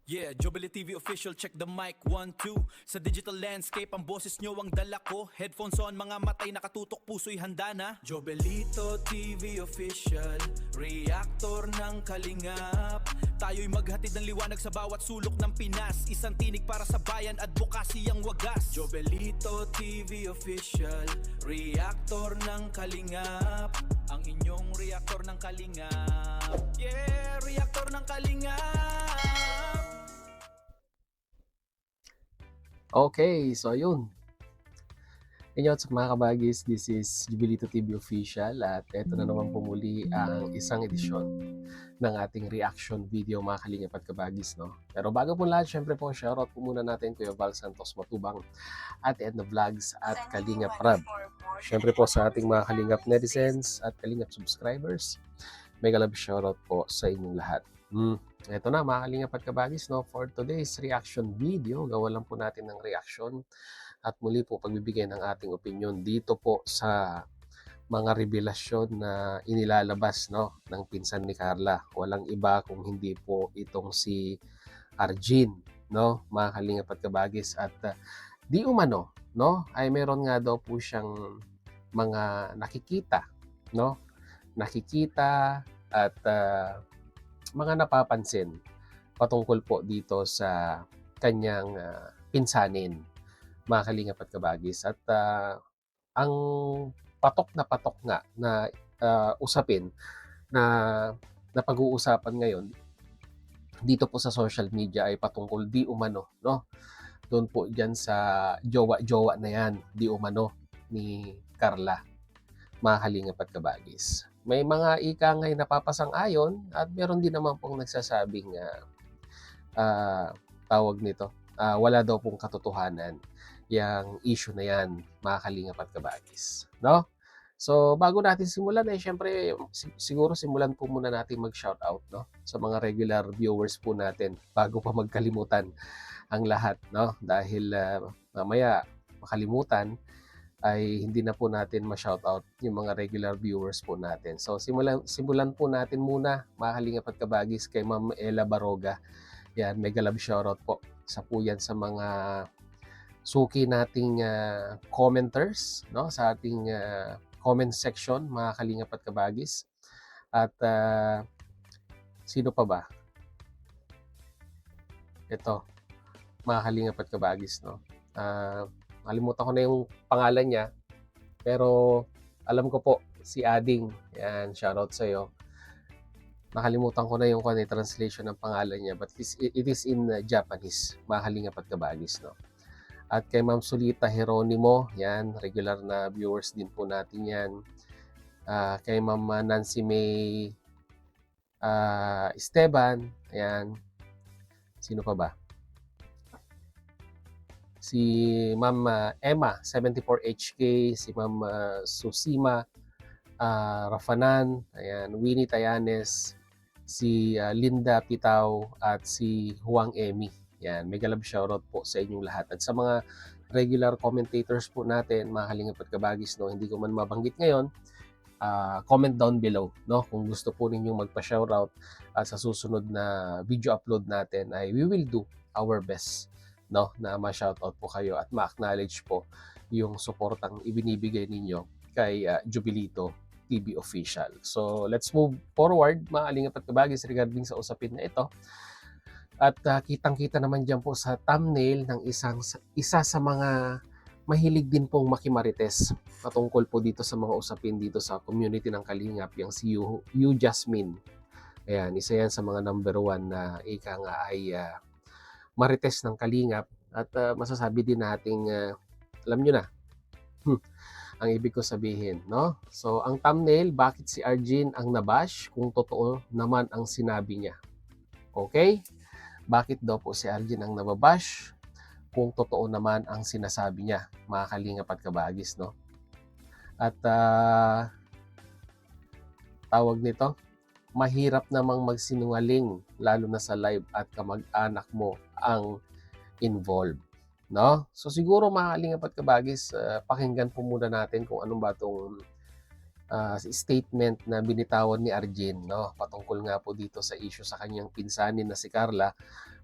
Yeah, Jubilee TV official, check the mic, 1, 2. Sa digital landscape, ang boses nyo ang dala ko. Headphones on, mga matay nakatutok, puso'y handa na. Jobelito TV official, reactor ng kalingap. Tayo'y maghatid ng liwanag sa bawat sulok ng Pinas. Isang tinig para sa bayan, advokasy ang wagas. Jobelito TV official, reactor ng kalingap. Ang inyong reactor ng kalingap. Yeah, reactor ng kalingap. Okay, so yun. Inyo sa mga kabagis, this is Jubilito TV Official at eto na naman po muli ang isang edisyon ng ating reaction video mga kalingap at kabagis. No? Pero bago po lahat, syempre po, shoutout po muna natin Kuya Val Santos Matubang at Edna Vlogs at Kalingap Rab. Syempre po sa ating mga kalingap netizens at kalingap subscribers, mega love shoutout po sa inyong lahat. Ito na mga kalingap at kabagis, no? For today's reaction video, gawa lang po natin ng reaction at muli po pagbibigay ng ating opinion dito po sa mga revelasyon na inilalabas, no, ng pinsan ni Carla. Walang iba kung hindi po itong si Arjin, no, mga kalingap at kabagis. At di umano, no, ay meron nga daw po siyang mga nakikita, no, nakikita at mga napapansin patungkol po dito sa kanyang pinsanin, mga kalingap at kabagis. At ang patok nga na usapin na napag-uusapan ngayon dito po sa social media ay patungkol di umano, no? Doon po dyan sa jowa-jowa na yan, di umano ni Carla, mga kalingap at kabagis. May mga ika nga'y napapasang-ayon at meron din naman pong nagsasabing tawag nito, wala daw pong katotohanan yung issue na yan, mga kalingap at kabagis. No? So, bago natin simulan, syempre, siguro simulan po muna natin mag-shoutout, no? Sa mga regular viewers po natin, bago pa magkalimutan ang lahat, no? Dahil mamaya makalimutan, ay hindi na po natin ma-shoutout yung mga regular viewers po natin. So, simulan po natin muna, mga kalingap at kabagis, kay Ma'am Ella Baroga. Yan, mega love shoutout po sa sa mga suki nating commenters, no, sa ating comment section, mga kalingap at kabagis. At sino pa ba? Ito, mga kalingap at kabagis, no. Nakalimutan ko na yung pangalan niya, pero alam ko po si Ading. Yan, shoutout sa iyo. Nakalimutan ko na yung translation ng pangalan niya, but it is in Japanese, mga kalingap at kabagis, no. At kay Ma'am Solita Jeronimo, yan, regular na viewers din po natin yan. Kay Ma'am Nancy May Esteban, yan. Sino pa ba? Si Ma'am Emma 74HK, si Ma'am Susima Rafanan, ayan, Winnie Tayanes, si Linda Pitaw at si Huang Emi. Yan, mega love shoutout po sa inyong lahat. At sa mga regular commentators po natin, mga kalingap at kabagis, no, hindi ko man mabanggit ngayon, comment down below, no, kung gusto po ninyong magpa-shoutout sa susunod na video upload natin, ay we will do our best, no, na ma-shoutout po kayo at ma-acknowledge po yung suportang ibinibigay ninyo kay Jubilito TV Official. So, let's move forward, mga kalingap at kabagis, regarding sa usapin na ito. At kitang-kita naman dyan po sa thumbnail ng isa sa mga mahilig din pong makimarites patungkol po dito sa mga usapin dito sa community ng Kalingap, yung si Yu Jasmine. Ayan, isa yan sa mga number 1 na ika nga ay marites ng Kalingap. At masasabi din nating, alam nyo na, ang ibig ko sabihin, no? So, ang thumbnail, bakit si Arjin ang nabash kung totoo naman ang sinabi niya? Okay? Bakit daw po si Arjin ang nababash kung totoo naman ang sinasabi niya, mga kalingap at kabagis, no? At tawag nito, mahirap namang magsinungaling lalo na sa live at kamag-anak mo ang involved, no? So siguro, mga kalingap at kabagis, pakinggan po muna natin kung anong ba itong statement na binitawan ni Arjen, no? Patungkol nga po dito sa issue sa kanyang pinsanin na si Carla,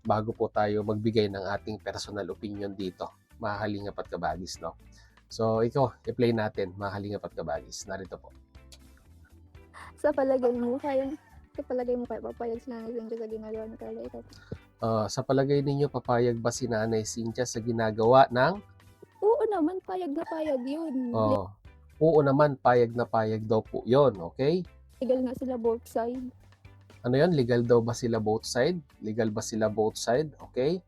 bago po tayo magbigay ng ating personal opinion dito, mga kalingap at kabagis, no? So, ito, i-play natin, mga kalingap at kabagis. Narito po. Sa palagay mo kaya papayag si Nanay Cynthia sa ginagawa ni Carla? Ikaw? Sa palagay ninyo, papayag ba si Nanay Cynthia sa ginagawa ng... Oo naman, payag na payag yun. Oo naman, payag na payag daw po yon, okay? Legal nga sila both side. Ano yon? Legal daw ba sila both side? Legal ba sila both side? Okay?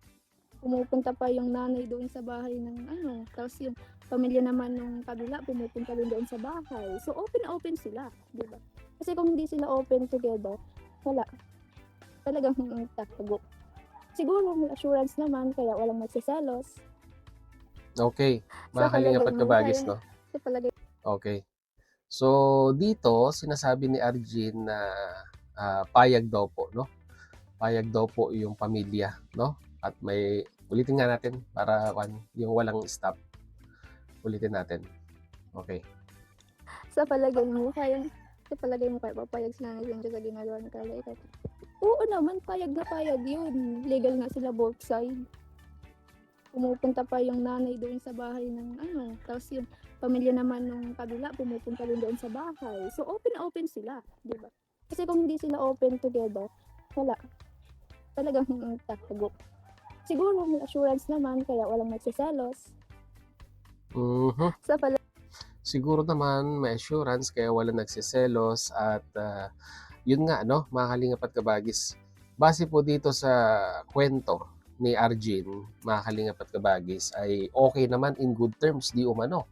Pumupunta pa yung nanay doon sa bahay ng tapos yung pamilya naman ng kabila pumupunta din doon sa bahay. So open sila, di ba? Kasi kung hindi sila open together, wala. Talagang tago. Siguro may assurance naman kaya walang magsiselos. Okay. Mga Sa kalingap palagay at mo, kabagis, kaya- no? Sa palagay Okay. So, dito, sinasabi ni Arjen na payag daw po, no? Payag daw po yung pamilya, no? At may, ulitin nga natin para yung walang stop. Ulitin natin. Okay. sa palagay mo kaya papayag si Nanay Cynthia sa ginagawa ni Carla? Ikaw? Oo naman, payag na payag yun. Legal nga sila both side. Pumupunta pa yung nanay doon sa bahay ng tapos yung pamilya naman ng kabila pumupunta din doon sa bahay. So open sila, di ba? Kasi kung hindi sila open together, wala. Talagang tago. Siguro may assurance naman kaya walang magsiselos. Sa Siguro naman may assurance kaya wala nagsiselos at yun nga, no, mga kalingap at kabagis. Base po dito sa kwento ni Arjen, mga kalingap at kabagis, ay okay naman in good terms, di umano.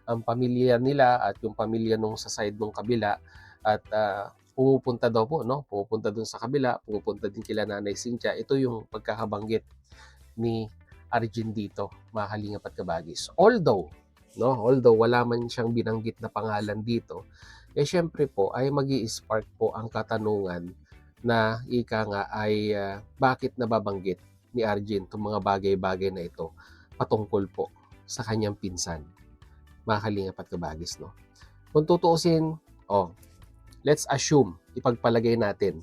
Ang pamilya nila at yung pamilya nung sa side nung kabila at pumupunta daw po, no? Pumupunta dun sa kabila, pumupunta din kila Nanay Cynthia. Ito yung pagkakabanggit ni Arjen dito, mga kalingap at kabagis. Although wala man siyang binanggit na pangalan dito, syempre po ay magi-spark po ang katanungan na ika nga ay bakit nababanggit ni Arjen itong mga bagay-bagay na ito patungkol po sa kanyang pinsan, mga kalingap at kabagis, no? Kung tutuusin, let's assume, ipagpalagay natin,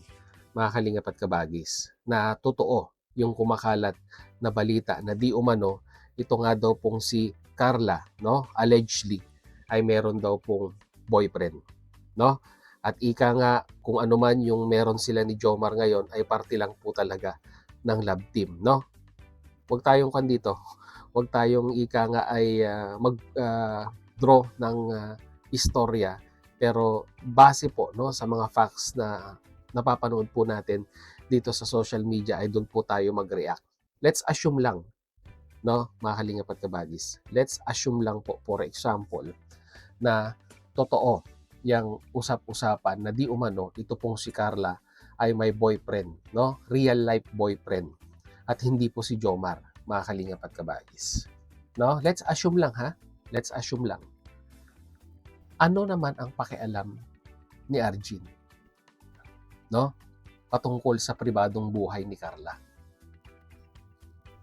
mga kalingap at kabagis, na totoo yung kumakalat na balita na di umano, ito nga daw pong si Carla, no? Allegedly, ay meron daw pong boyfriend, no? At ika nga, kung ano man yung meron sila ni Jomar ngayon, ay parte lang po talaga ng love team, no? Huwag tayong dito. Huwag tayong ika nga ay draw ng istorya, pero base po, no, sa mga facts na napapanood po natin dito sa social media ay doon po tayo mag-react. Let's assume lang, no, mga kalingap at kabagis. Let's assume lang po, for example, na totoo yung usap-usapan na di umano ito pong si Carla ay may boyfriend, no? Real life boyfriend. At hindi po si Jomar, mga kalingap at kabagis. No? Let's assume lang, ha? Let's assume lang. Ano naman ang pakialam ni Arjen, no? Patungkol sa pribadong buhay ni Carla.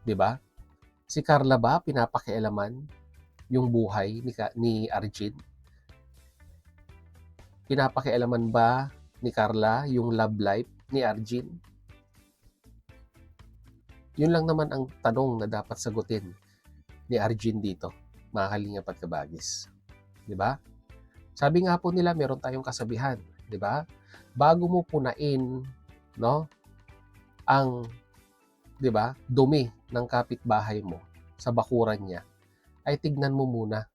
'Di ba? Si Carla ba pinapakialaman yung buhay ni Arjen? Pinapakialaman ba ni Carla yung love life ni Arjen? Yun lang naman ang tanong na dapat sagutin ni Arjen dito, mga kalingap at kabagis. 'Di ba? Sabi nga po nila, meron tayong kasabihan, 'di ba? Bago mo punain, no, ang 'di ba, dumi ng kapitbahay mo sa bakuran niya, ay tignan mo muna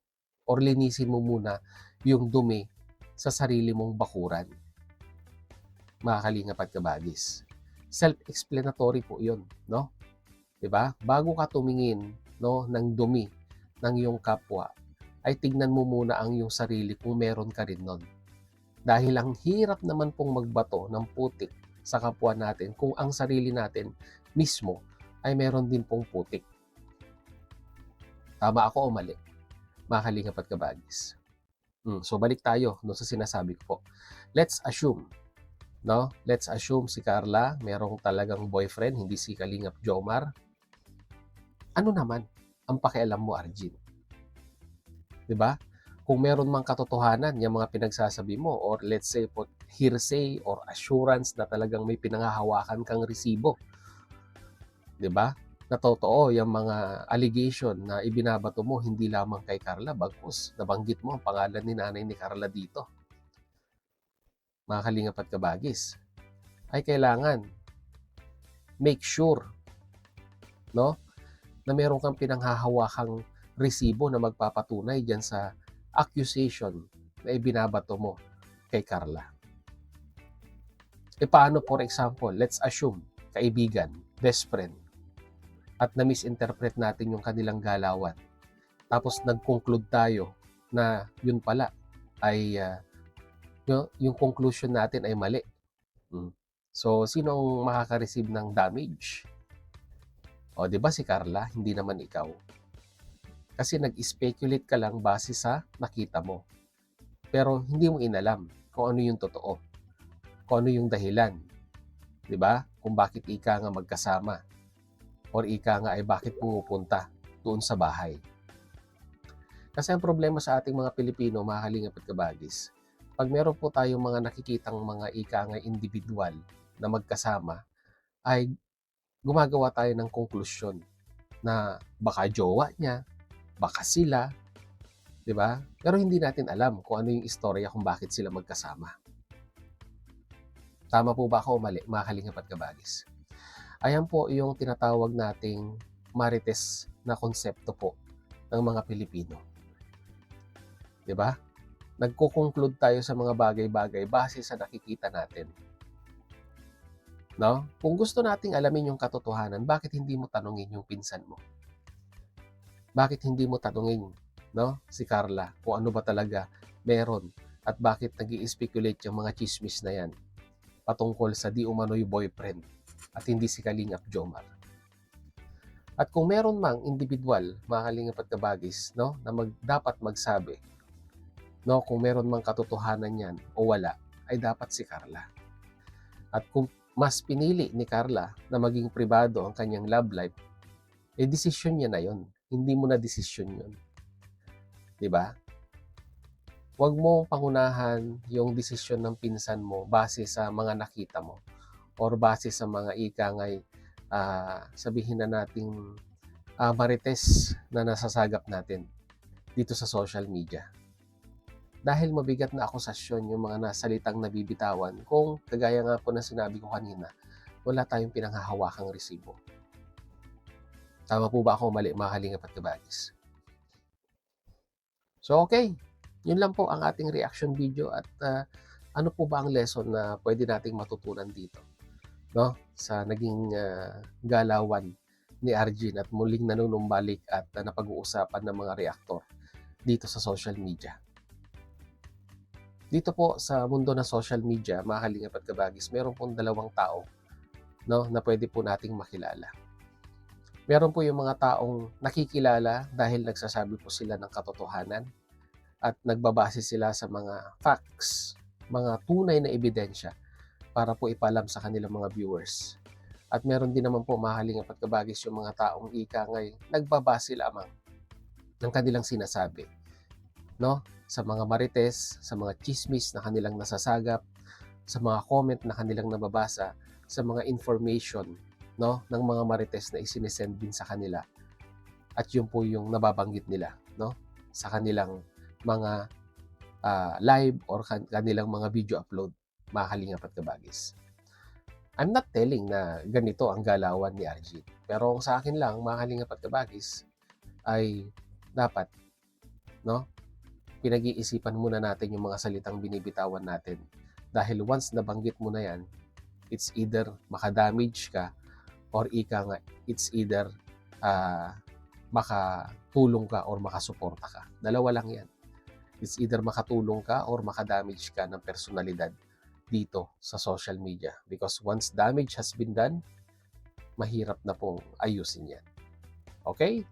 or linisin mo muna yung dumi sa sarili mong bakuran. Mga kalingap at kabagis. Self-explanatory po 'yun, no? 'Di ba? Bago ka tumingin, no, ng dumi ng iyong kapwa, ay tignan mo muna ang iyong sarili kung meron ka rin nun. Dahil ang hirap naman pong magbato ng putik sa kapwa natin kung ang sarili natin mismo ay meron din pong putik. Tama ako o mali? Mga kalingap at kabagis. So balik tayo no, sa sinasabi ko po. Let's assume, no? Let's assume si Carla merong talagang boyfriend, hindi si Kalingap Jomar. Ano naman ang pakialam mo, Arjen? 'Di ba? kung meron mang katotohanan yung mga pinagsasabi mo, or let's say po hearsay or assurance na talagang may pinanghahawakan kang resibo, 'di ba? Na totoo yung mga allegation na ibinabato mo hindi lamang kay Carla, bagkus nabanggit mo ang pangalan ni nanay ni Carla dito. Mga kalingap at kabagis, ay kailangan make sure, no, na meron kang pinanghahawakang resibo na magpapatunay diyan sa accusation na ibinabato mo kay Carla. E paano, for example, let's assume kaibigan, best friend, at na-misinterpret natin yung kanilang galawan. Tapos nag-conclude tayo na yun pala ay yung conclusion natin ay mali. So, sino ang makaka-receive ng damage? O, di ba si Carla, hindi naman ikaw? Kasi nag-speculate ka lang base sa nakita mo. Pero hindi mo inalam kung ano yung totoo. Kung ano yung dahilan. Di ba? Kung bakit ika nga magkasama. Or ika nga ay bakit pumupunta doon sa bahay. Kasi ang problema sa ating mga Pilipino, mga kalingap at kabagis, pag meron po tayong mga nakikitang mga ika nga individual na magkasama, ay gumagawa tayo ng konklusyon na baka jowa niya, baka sila, di ba? Pero hindi natin alam kung ano yung istorya kung bakit sila magkasama. Tama po ba ako o mali, mga kalingap at kabagis? Ayan po yung tinatawag nating marites na konsepto po ng mga Pilipino. Di ba? Nagko-conclude tayo sa mga bagay-bagay base sa nakikita natin. No? Kung gusto nating alamin yung katotohanan, bakit hindi mo tanungin yung pinsan mo? Bakit hindi mo tanungin, no, si Carla kung ano ba talaga meron at bakit nag-i-speculate yung mga chismis na yan patungkol sa di umano'y boyfriend at hindi si Kalingap Jomar? At kung meron mang individual, mga kalingap at kabagis, no, na dapat magsabi, no, kung meron mang katotohanan yan o wala, ay dapat si Carla. At kung mas pinili ni Carla na maging pribado ang kanyang love life, eh desisyon niya na yon. Hindi mo na desisyon yun. Diba? Huwag mo pangunahan yung desisyon ng pinsan mo base sa mga nakita mo or base sa mga ikangay sabihin na nating marites na nasasagap natin dito sa social media. Dahil mabigat na akusasyon yung mga nasalitang nabibitawan kung kagaya nga po na sinabi ko kanina, wala tayong pinanghahawakang resibo. Tama po ba ako mali, mga kalingap at kabagis? So okay, yun lang po ang ating reaction video at ano po ba ang lesson na pwede nating matutunan dito, no? Sa naging galawan ni Arjun at muling nanunumbalik at napag-uusapan ng mga reaktor dito sa social media. Dito po sa mundo ng social media, mga kalingap at kabagis, meron pong dalawang tao, no, na pwede po nating makilala. Meron po yung mga taong nakikilala dahil nagsasabi po sila ng katotohanan at nagbabase sila sa mga facts, mga tunay na ebidensya para po ipalam sa kanilang mga viewers. At meron din naman po, mga kalingap at kabagis, yung mga taong ikangay nagbabase lamang ng kanilang sinasabi, no? Sa mga marites, sa mga chismis na kanilang nasasagap, sa mga comment na kanilang nababasa, sa mga information, no, ng mga marites na isinesend din sa kanila. At yun po yung nababanggit nila, no, sa kanilang mga live or kanilang mga video upload, mga kalingap at kabagis. I'm not telling na ganito ang galawan ni Arjun. Pero sa akin lang, mga kalingap at kabagis, ay dapat, no, pinag-iisipan muna natin yung mga salitang binibitawan natin. Dahil once nabanggit mo na yan, it's either makadamage ka or it's either makatulong ka or makasuporta ka. Dalawa lang yan. It's either makatulong ka or makadamage ka ng personalidad dito sa social media. Because once damage has been done, mahirap na pong ayusin yan. Okay?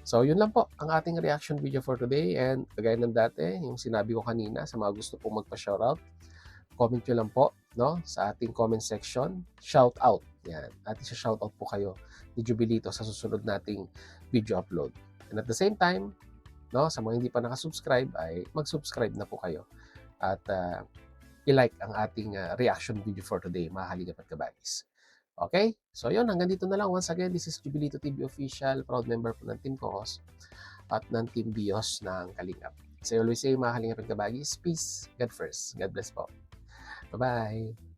So, yun lang po ang ating reaction video for today. And kagaya ng dati, yung sinabi ko kanina sa mga gusto pong magpa-shoutout, comment nyo lang po, no, sa ating comment section. Shout out. Yan. At isa-shout out po kayo ni Jubilito sa susunod nating video upload. And at the same time, no? Sa mga hindi pa nakasubscribe ay mag-subscribe na po kayo at i-like ang ating reaction video for today, mga kalingap at kabagis. Okay? So yun, hanggang dito na lang. Once again, this is Jubilito TV Official, proud member po ng Team Kokos at ng Team Bios ng Kalingap. So I always say, mga kalingap at kabagis, peace, God first. God bless po. Bye-bye.